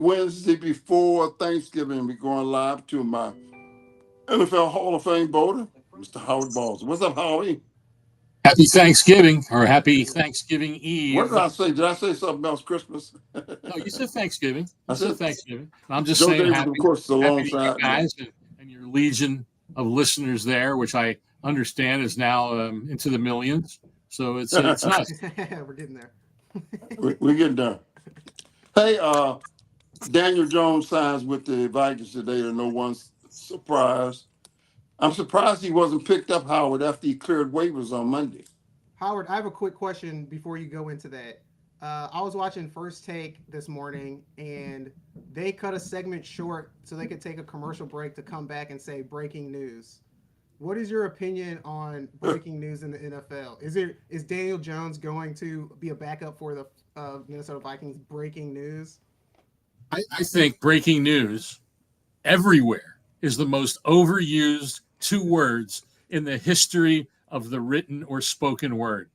Wednesday before Thanksgiving, we're going live to my NFL Hall of Fame voter, Mr. Howard Balls. What's up, Howie? Happy Thanksgiving or happy Thanksgiving What did Eve. I say? Did I say something else? Christmas? No, you said Thanksgiving. I You said said Thanksgiving. I'm just Joe saying Davis, of course, is happy to you alongside me. guys and your legion of listeners there, which I understand is now into the millions. So it's nice. We're getting there. We're getting done. Hey, Daniel Jones signs with the Vikings today to no one's surprise. I'm surprised he wasn't picked up, Howard, after he cleared waivers on Monday. Howard, I have a quick question before you go into that. I was watching First Take this morning, and they cut a segment short so they could take a commercial break to come back and say breaking news. What is your opinion on breaking news in the NFL? Is Daniel Jones going to be a backup for the Minnesota Vikings? Breaking news. I think breaking news everywhere is the most overused two words in the history of the written or spoken word.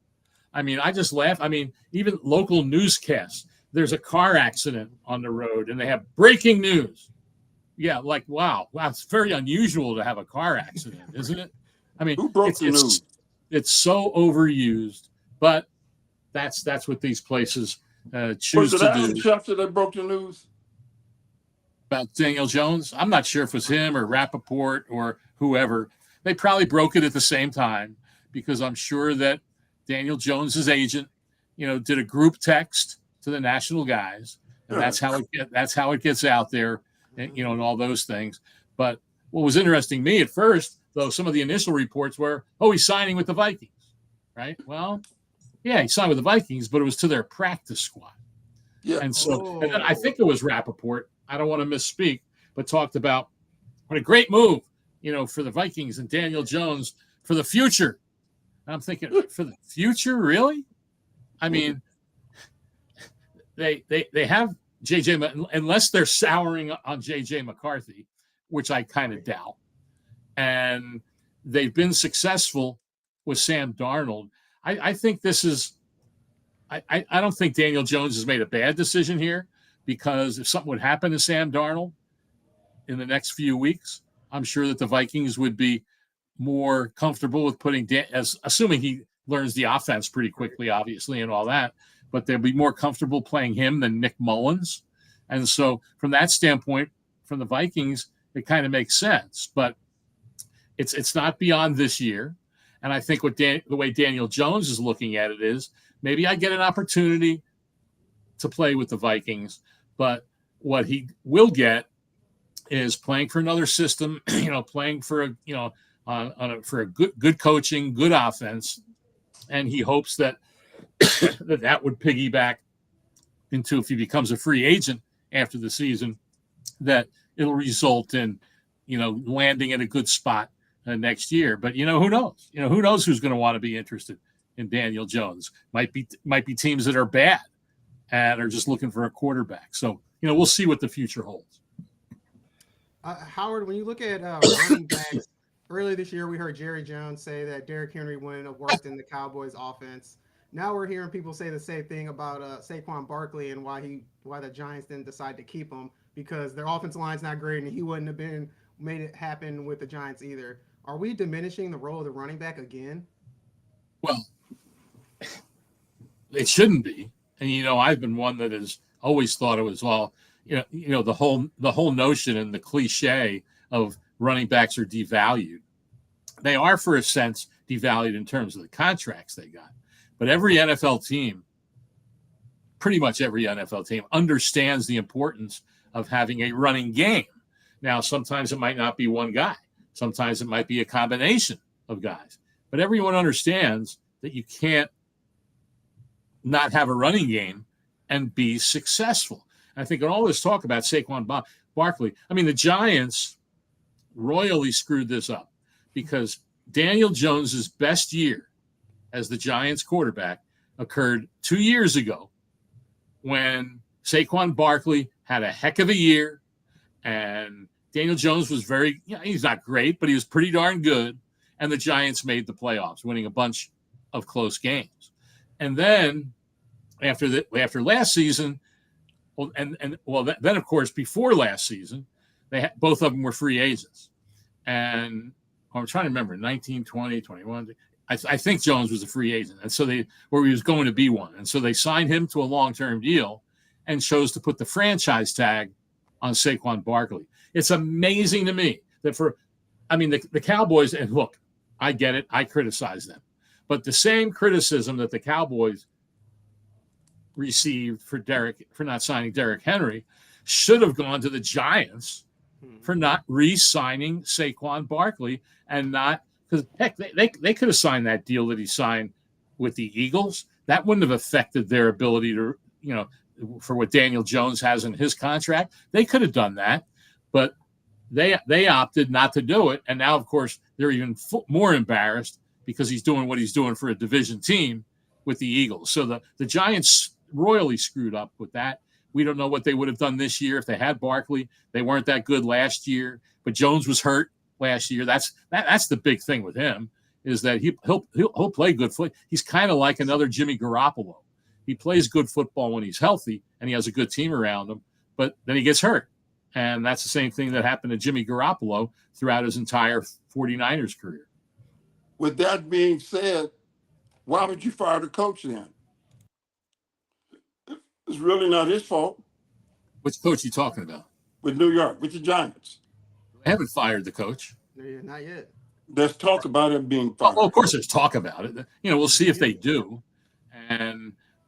I mean, I just laugh. I mean, even local newscasts, there's a car accident on the road and they have breaking news. Yeah, like wow, it's very unusual to have a car accident, isn't it? I mean, Who broke the news? it's so overused, but that's what these places Was choose it to Adam do. Schefter that broke the news? About Daniel Jones, I'm not sure if it was him or Rappaport or whoever. They probably broke it at the same time because I'm sure that Daniel Jones's agent, did a group text to the national guys, and that's how it gets out there, and all those things. But what was interesting to me at first, though, some of the initial reports were, oh, he's signing with the Vikings, right? Well, yeah, he signed with the Vikings, but it was to their practice squad. Yeah. And then I think it was Rappaport. I don't want to misspeak, but talked about what a great move, for the Vikings and Daniel Jones for the future. And I'm thinking, for the future, really? I mean, they have JJ, unless they're souring on JJ McCarthy, which I kind of doubt. And they've been successful with Sam Darnold. I think this is. I don't think Daniel Jones has made a bad decision here, because if something would happen to Sam Darnold in the next few weeks, I'm sure that the Vikings would be more comfortable with putting assuming he learns the offense pretty quickly, obviously, and all that, but they'll be more comfortable playing him than Nick Mullins. And so from that standpoint, from the Vikings, it kind of makes sense, but it's not beyond this year. And I think the way Daniel Jones is looking at it is, maybe I get an opportunity to play with the Vikings, but what he will get is playing for another system, playing for for a good coaching, good offense, and he hopes that that would piggyback into, if he becomes a free agent after the season, that it'll result in landing in a good spot next year. But who knows? Who knows who's going to want to be interested in Daniel Jones? Might be teams that are bad and are just looking for a quarterback. So we'll see what the future holds. Howard, when you look at running backs, earlier this year we heard Jerry Jones say that Derrick Henry wouldn't have worked in the Cowboys offense. Now we're hearing people say the same thing about Saquon Barkley and why the Giants didn't decide to keep him, because their offensive line's not great and he wouldn't have made it happen with the Giants either. Are we diminishing the role of the running back again? Well, it shouldn't be. And I've been one that has always thought it was all the whole notion and the cliche of running backs are devalued. They are, for a sense, devalued in terms of the contracts they got. But pretty much every NFL team understands the importance of having a running game. Now, sometimes it might not be one guy. Sometimes it might be a combination of guys. But everyone understands that you can't not have a running game and be successful. And I think in all this talk about Saquon Barkley, I mean, the Giants royally screwed this up, because Daniel Jones's best year as the Giants quarterback occurred 2 years ago, when Saquon Barkley had a heck of a year and Daniel Jones was he's not great, but he was pretty darn good. And the Giants made the playoffs, winning a bunch of close games. And then after last season, Well, then of course before last season, both of them were free agents, and I'm trying to remember 19, 20, 21. I think Jones was a free agent, and so he was going to be one, and so they signed him to a long-term deal, and chose to put the franchise tag on Saquon Barkley. It's amazing to me that the Cowboys, and look, I get it, I criticize them, but the same criticism that the Cowboys received for not signing Derrick Henry should have gone to the Giants for not re-signing Saquon Barkley, and not because heck, they could have signed that deal that he signed with the Eagles. That wouldn't have affected their ability to, for what Daniel Jones has in his contract. They could have done that, but they opted not to do it. And now, of course, they're even more embarrassed because he's doing what he's doing for a division team with the Eagles. So the Giants royally screwed up with that. We don't know what they would have done this year if they had Barkley. They weren't that good last year, but Jones was hurt last year. That's the big thing with him, is that he'll play good football. He's kind of like another Jimmy Garoppolo. He plays good football when he's healthy and he has a good team around him, but then he gets hurt. And that's the same thing that happened to Jimmy Garoppolo throughout his entire 49ers career. With that being said, why would you fire the coach then? It's really not his fault. Which coach are you talking about? With New York, with the Giants. They haven't fired the coach. Not yet. There's talk about him being fired. Well, of course, there's talk about it. We'll see if they do.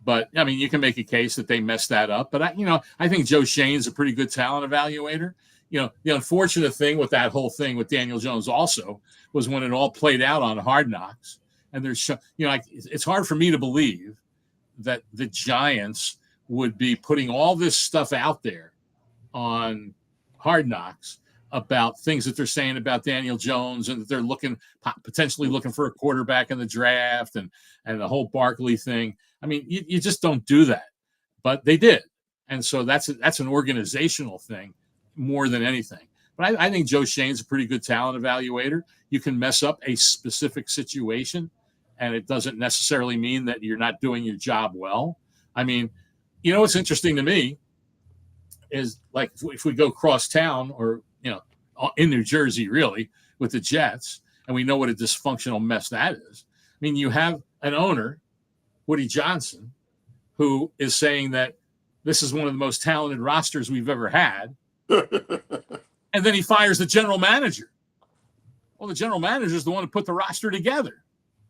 But I mean, you can make a case that they messed that up. But I think Joe Shane's a pretty good talent evaluator. The unfortunate thing with that whole thing with Daniel Jones also was when it all played out on Hard Knocks. And it's hard for me to believe that the Giants would be putting all this stuff out there on Hard Knocks about things that they're saying about Daniel Jones, and that they're potentially looking for a quarterback in the draft, and the whole Barkley thing. I mean, you just don't do that, but they did. And so that's an organizational thing more than anything. But I think Joe Shane's a pretty good talent evaluator. You can mess up a specific situation, and it doesn't necessarily mean that you're not doing your job well. I mean, what's interesting to me is, like, if we go cross town, or in New Jersey, really, with the Jets, and we know what a dysfunctional mess that is. I mean, you have an owner, Woody Johnson, who is saying that this is one of the most talented rosters we've ever had, and then he fires the general manager. Well, the general manager is the one who put the roster together,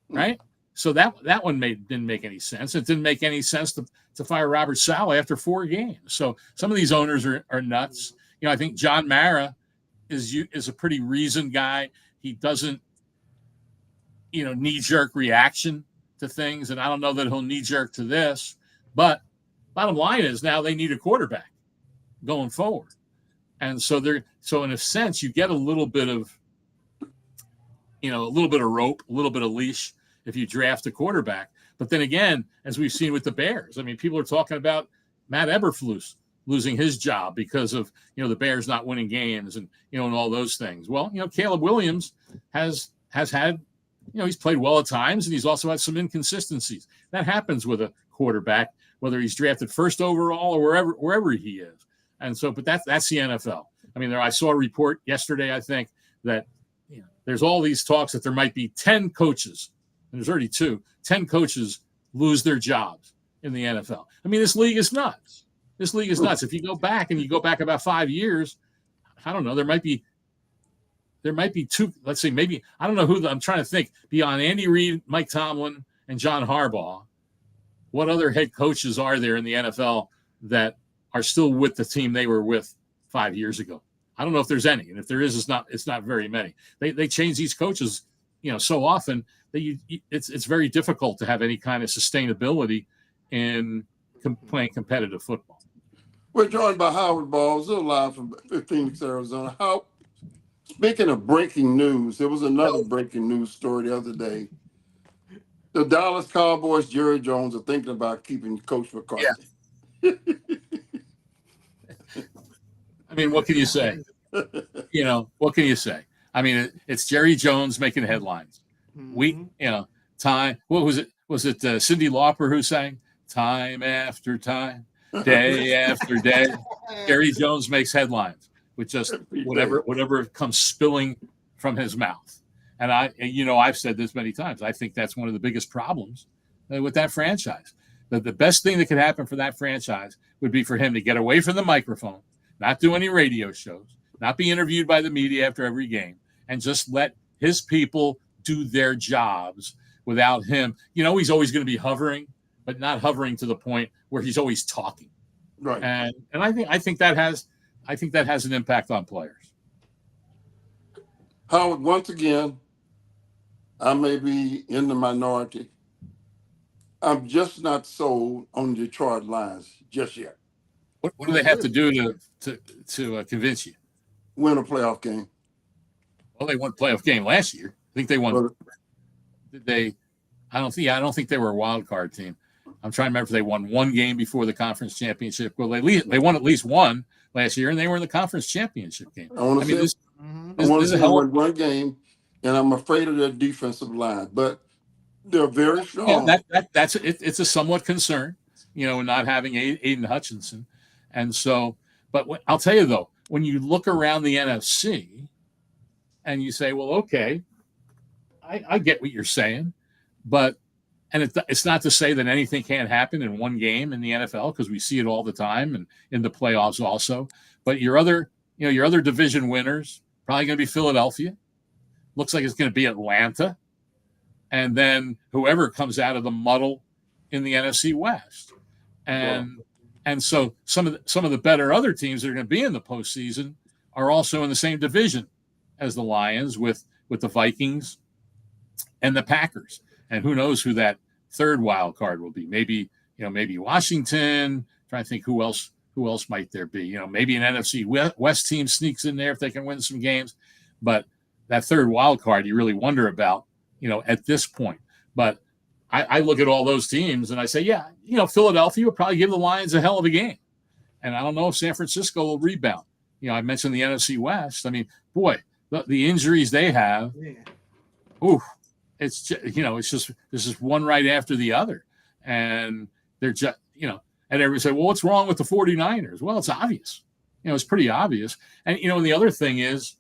right? So that one didn't make any sense. It didn't make any sense to fire Robert Saleh after 4 games. So some of these owners are nuts. I think John Mara is a pretty reasoned guy. He doesn't, knee-jerk reaction to things, and I don't know that he'll knee-jerk to this. But bottom line is, now they need a quarterback going forward, and so in a sense, you get a little bit of rope, a little bit of leash if you draft a quarterback. But then again, as we've seen with the Bears, I mean, people are talking about Matt Eberflus losing his job because of, the Bears not winning games, and all those things. Well, Caleb Williams has had, he's played well at times, and he's also had some inconsistencies. That happens with a quarterback, whether he's drafted first overall or wherever he is. And so, but that's the NFL. I mean, I saw a report yesterday, I think, that there's all these talks that there might be 10 coaches, and there's already 10 coaches lose their jobs in the NFL. I mean, this league is nuts. If you go back about 5 years, I don't know, there might be 2, let's say, maybe, I don't know who, I'm trying to think, beyond Andy Reid, Mike Tomlin, and John Harbaugh, what other head coaches are there in the NFL that are still with the team they were with 5 years ago? I don't know if there's any, and if there is, it's not very many. They change these coaches, so often that it's very difficult to have any kind of sustainability in playing competitive football. We're joined by Howard Ball, still live from Phoenix, Arizona. Speaking of breaking news, there was another breaking news story the other day. The Dallas Cowboys, Jerry Jones, are thinking about keeping Coach McCarthy. Yeah. I mean, what can you say? What can you say? I mean, it's Jerry Jones making headlines. Time. What was it? Was it Cyndi Lauper who sang "Time After Time"? day after day. Jerry Jones makes headlines with just whatever comes spilling from his mouth. And I've said this many times. I think that's one of the biggest problems with that franchise. That the best thing that could happen for that franchise would be for him to get away from the microphone, not do any radio shows, not be interviewed by the media after every game, and just let his people do their jobs without him. He's always going to be hovering, but not hovering to the point where he's always talking. Right. And I think that has an impact on players. Howard, once again, I may be in the minority. I'm just not sold on Detroit Lions just yet. What do they have to do to convince you? Win a playoff game. Well, they won a playoff game last year. I think they won. Did they? I don't think they were a wild card team. I'm trying to remember if they won one game before the conference championship. Well, they won at least one last year, and they were in the conference championship game. I want to say they won one game, and I'm afraid of their defensive line, but they're very strong. Yeah, that's it. It's a somewhat concern, not having Aiden Hutchinson, and so. But I'll tell you though, when you look around the NFC, and you say, well, okay, I get what you're saying, but. And it's not to say that anything can't happen in one game in the NFL, because we see it all the time, and in the playoffs also. But your other division winners, probably going to be Philadelphia. Looks like it's going to be Atlanta. And then whoever comes out of the muddle in the NFC West. And so some of the better other teams that are going to be in the postseason are also in the same division as the Lions, with the Vikings and the Packers. And who knows who that third wild card will be? Maybe Washington. Trying to think who else might there be? Maybe an NFC West team sneaks in there if they can win some games. But that third wild card, you really wonder about, at this point. But I look at all those teams and I say, yeah, Philadelphia will probably give the Lions a hell of a game. And I don't know if San Francisco will rebound. I mentioned the NFC West. I mean, boy, the injuries they have. Ooh. It's just, it's just this is one right after the other. And they're just, and everybody say, well, what's wrong with the 49ers? Well, it's obvious. It's pretty obvious. And, and the other thing is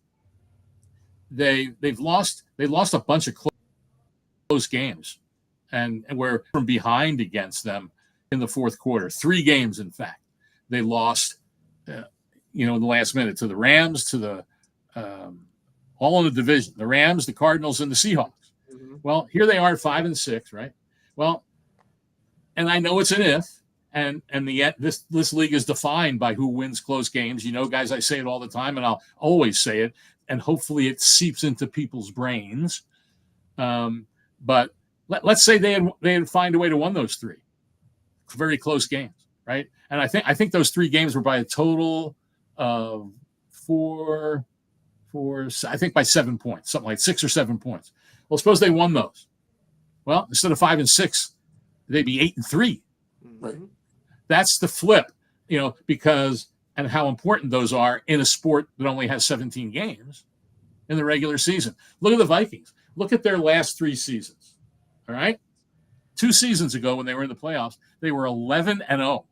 they lost a bunch of close games and we're from behind against them in the fourth quarter. 3 games, in fact. They lost, in the last minute to the Rams, to the all in the division, the Rams, the Cardinals, and the Seahawks. Well, here they are at 5-6, right? Well, and I know it's an if, and this league is defined by who wins close games. Guys, I say it all the time, and I'll always say it, and hopefully it seeps into people's brains. But let's say they'd find a way to win those 3 very close games, right? And I think those 3 games were by a total of 4. I think by 7 points, something like 6 or 7 points. Well, suppose they won those. Well, instead of 5-6, they'd be 8-3. Right. That's the flip, because and how important those are in a sport that only has 17 games in the regular season. Look at the Vikings. Look at their last 3 seasons. All right. 2 seasons ago, when they were in the playoffs, they were 11-0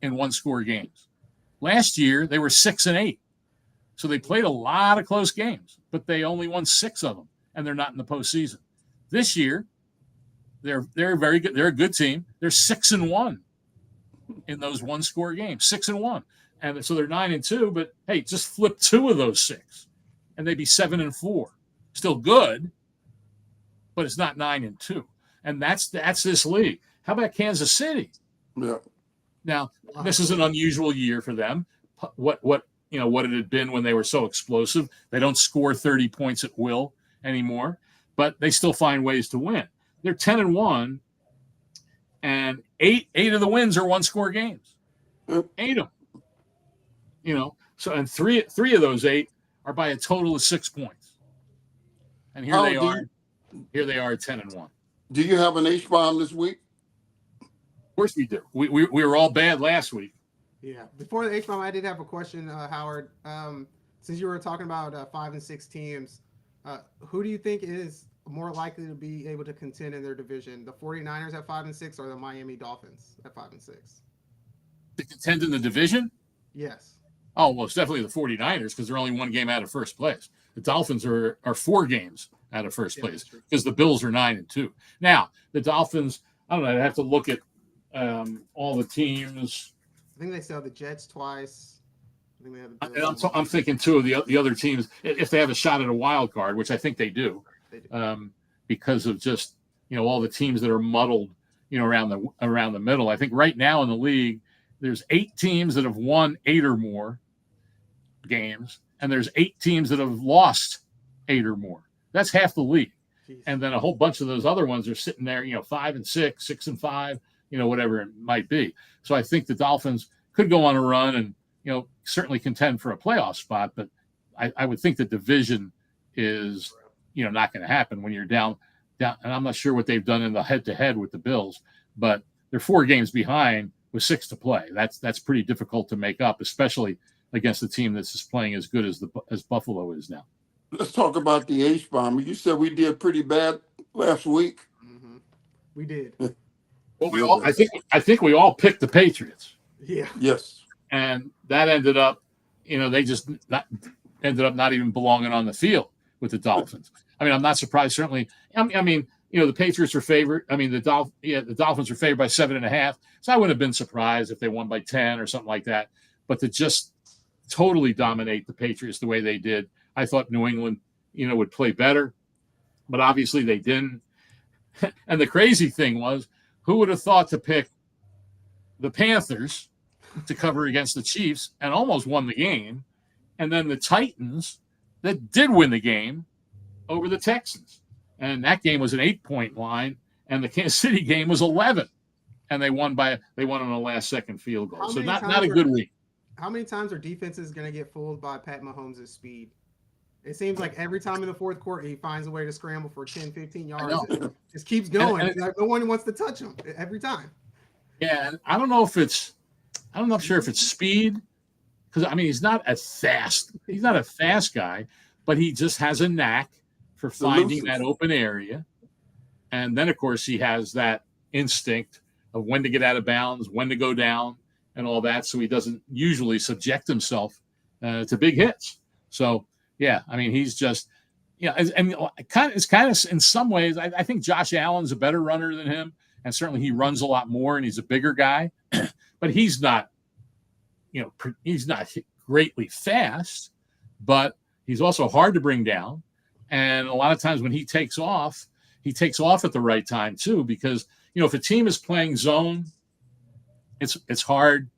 in one-score games. Last year, they were 6-8. So they played a lot of close games, but they only won 6 of them, and they're not in the postseason. This year, they're very good. They're a good team. They're 6-1 in those one-score games, 6-1, and so they're 9-2. But hey, just flip 2 of those 6, and they'd be 7-4. Still good, but it's not 9-2. And that's this league. How about Kansas City? Yeah. Now, this is an unusual year for them. What it had been when they were so explosive. They don't score 30 points at will anymore, but they still find ways to win. They're 10-1, and eight of the wins are one-score games. 8 of them. So and three of those 8 are by a total of 6 points. And here they are at 10-1. Do you have an H-bomb this week? Of course we do. We were all bad last week. Yeah. Before the H-bomb, I did have a question, Howard. Since you were talking about 5 and 6 teams, who do you think is more likely to be able to contend in their division? The 49ers at 5 and 6 or the Miami Dolphins at 5 and 6? To contend in the division? Yes. Oh, well, it's definitely the 49ers because they're only one game out of first place. The Dolphins are 4 games out of first place because the Bills are 9-2. Now, the Dolphins, I don't know, I'd have to look at all the teams. I think they still have the Jets twice. I think they have the Bills. I'm thinking, too, of the other teams, if they have a shot at a wild card, which I think they do, because of just, all the teams that are muddled, around the middle. I think right now in the league, there's 8 teams that have won 8 or more games, and there's 8 teams that have lost 8 or more. That's half the league. Jeez. And then a whole bunch of those other ones are sitting there, 5-6, 6-5, whatever it might be. So I think the Dolphins could go on a run and, certainly contend for a playoff spot, but I would think the division is, not going to happen when you're down. And I'm not sure what they've done in the head-to-head with the Bills, but they're 4 games behind with 6 to play. That's pretty difficult to make up, especially against a team that's just playing as good as Buffalo is now. Let's talk about the H-bomber. You said we did pretty bad last week. Mm-hmm. We did. Well, I think we all picked the Patriots. Yeah. Yes. And that ended up, they just ended up not even belonging on the field with the Dolphins. I mean, I'm not surprised. Certainly, the Patriots are favored. I mean, the Dolphins are favored by 7.5. So I wouldn't have been surprised if they won by 10 or something like that. But to just totally dominate the Patriots the way they did, I thought New England, would play better. But obviously they didn't. And the crazy thing was, who would have thought to pick the Panthers to cover against the Chiefs and almost won the game, and then the Titans that did win the game over the Texans. And that game was an 8-point line, and the Kansas City game was 11, and they won on a last-second field goal. So not a good week. How many times are defenses going to get fooled by Pat Mahomes' speed? It seems like every time in the fourth quarter, he finds a way to scramble for 10, 15 yards. It just keeps going. And no one wants to touch him every time. Yeah, and I'm not sure if it's speed, because he's not a fast guy, but he just has a knack for finding that open area. And then, of course, he has that instinct of when to get out of bounds, when to go down, and all that. So he doesn't usually subject himself to big hits. So, yeah, he's just, it's kind of in some ways, I think Josh Allen's a better runner than him. And certainly he runs a lot more and he's a bigger guy, but he's not greatly fast, but he's also hard to bring down. And a lot of times when he takes off at the right time too, because, if a team is playing zone, it's hard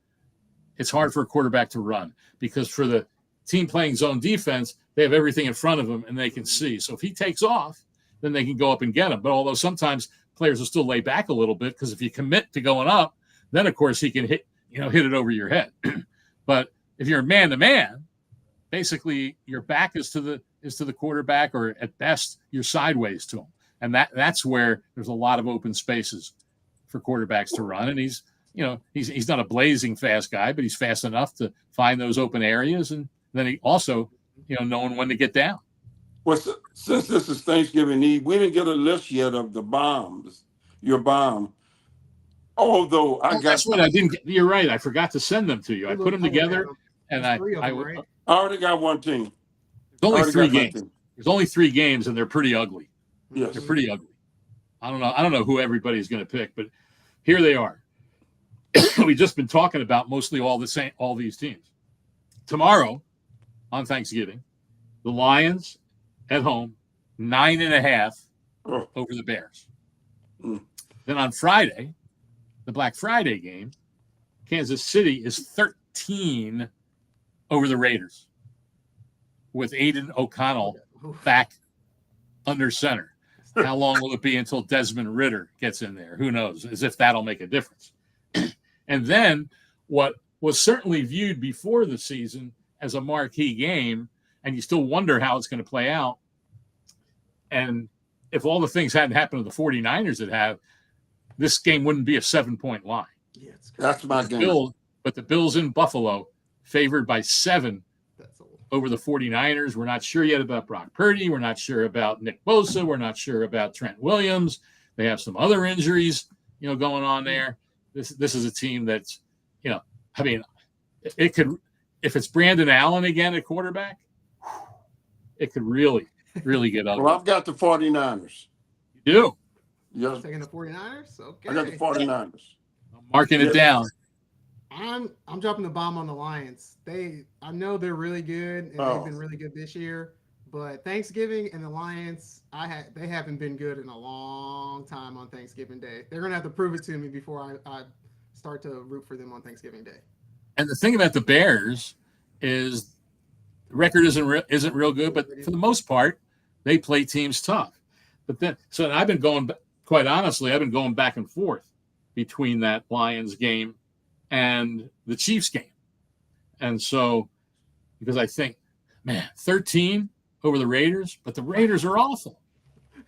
for a quarterback to run, because for the team playing zone defense, they have everything in front of them and they can see. So if he takes off, then they can go up and get him. But although sometimes players will still lay back a little bit, because if you commit to going up, then of course he can hit it over your head. But if you're man to man, basically your back is to the quarterback, or at best you're sideways to him. And that's where there's a lot of open spaces for quarterbacks to run. And he's not a blazing fast guy, but he's fast enough to find those open areas. And then he also, knowing when to get down. Well, since this is Thanksgiving Eve, we didn't get a list yet of the bombs, your bomb. Although that's what I didn't get. You're right. I forgot to send them to you. I put them together, and I already got one team. There's only 3 games. There's only 3 games, and they're pretty ugly. Yes, they're pretty ugly. I don't know who everybody's going to pick, but here they are. We've just been talking about mostly all these teams. Tomorrow, on Thanksgiving, the Lions at home, 9.5 over the Bears. Then on Friday, the Black Friday game, Kansas City is 13 over the Raiders, with Aiden O'Connell back under center. How long will it be until Desmond Ridder gets in there? Who knows? As if that'll make a difference. And then what was certainly viewed before the season as a marquee game, and you still wonder how it's going to play out. And if all the things hadn't happened to the 49ers that have, this game wouldn't be a 7-point line. Yeah, that's my game. But the Bills in Buffalo favored by 7 over the 49ers. We're not sure yet about Brock Purdy. We're not sure about Nick Bosa. We're not sure about Trent Williams. They have some other injuries, going on there. This is a team that's, I mean, it could, if it's Brandon Allen again at quarterback, it could really, really get ugly. Well, I've got the 49ers. You do. Yes, Taking the 49ers? Okay. I got the 49ers. I'm marking it down. I'm dropping the bomb on the Lions. I know they're really good and they've been really good this year, but Thanksgiving and the Lions, they haven't been good in a long time on Thanksgiving Day. They're gonna have to prove it to me before I start to root for them on Thanksgiving Day. And the thing about the Bears is the record isn't real good, but for the most part, they play teams tough. But then, so I've been going, quite honestly, I've been going back and forth between that Lions game and the Chiefs game. And so, because I think, man, 13 over the Raiders, but the Raiders are awful.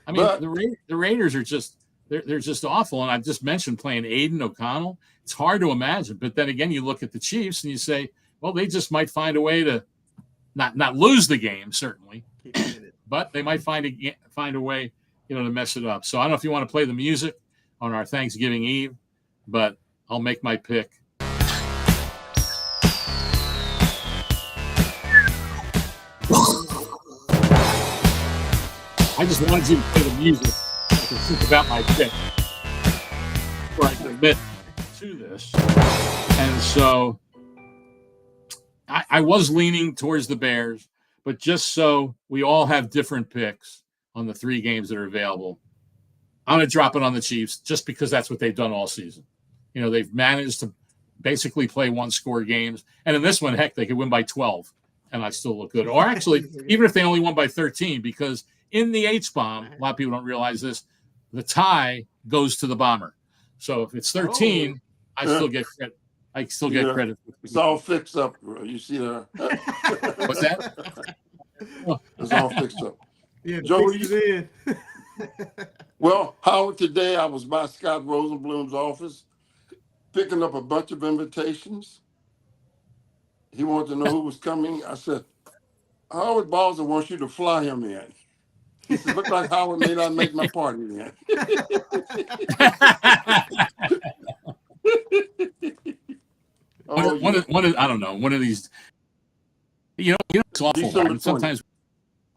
I mean, the Raiders are just, they're just awful. And I've just mentioned playing Aiden O'Connell. It's hard to imagine. But then again, you look at the Chiefs and you say, well, they just might find a way to not lose the game, certainly, but they might find a way, to mess it up. So I don't know if you want to play the music on our Thanksgiving Eve, but I'll make my pick. I just wanted you to play the music so I can think about my pick before I commit to this. And so I was leaning towards the Bears, but just so we all have different picks on the 3 games that are available, I'm going to drop it on the Chiefs just because that's what they've done all season. They've managed to basically play 1-score games. And in this one, heck, they could win by 12 and I still look good. Or actually, even if they only won by 13, because in the H-bomb, a lot of people don't realize this, the tie goes to the bomber. So if it's 13, I still get credit. I still get credit. It's all fixed up. You see that? What's that? It's all fixed up. Yeah, Joe, well, Howard, today I was by Scott Rosenblum's office picking up a bunch of invitations. He wanted to know who was coming. I said, Howard Balzer wants you to fly him in. He said, look like Howard may not make my party then. I don't know. One of these, it's awful. Sometimes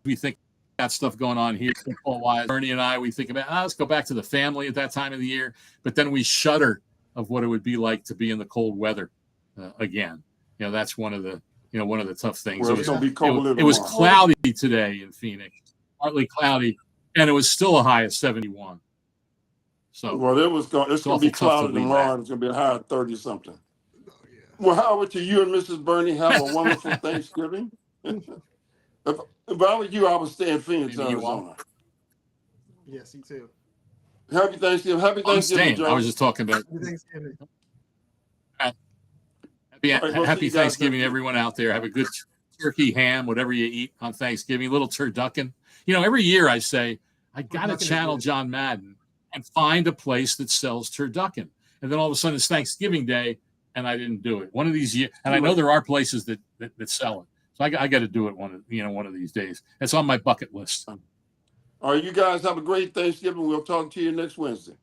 we think got stuff going on here football-wise. Bernie and I, we think about, let's go back to the family at that time of the year. But then we shudder of what it would be like to be in the cold weather again. That's one of the tough things. Well, it's going to be cold. It was cloudy today in Phoenix, partly cloudy, and it was still a high of 71. So, well, it's going to be cloudy tomorrow. It's going to be a high of 30-something. Oh, yeah. Well, Howard, to you and Mrs. Bernie, have a wonderful Thanksgiving. If I were you, I would stay in Phoenix, Arizona. Yes, you too. Happy Thanksgiving. Happy Thanksgiving, Joe. I was just talking about Happy Thanksgiving. Happy Thanksgiving, everyone out there. Have a good turkey, ham, whatever you eat on Thanksgiving. A little turducken. Every year I say, I got to channel John Madden and find a place that sells turducken. And then all of a sudden it's Thanksgiving Day, and I didn't do it. One of these years, and I know there are places that sell it. So I got to do it one of these days. It's on my bucket list. All right, you guys have a great Thanksgiving. We'll talk to you next Wednesday.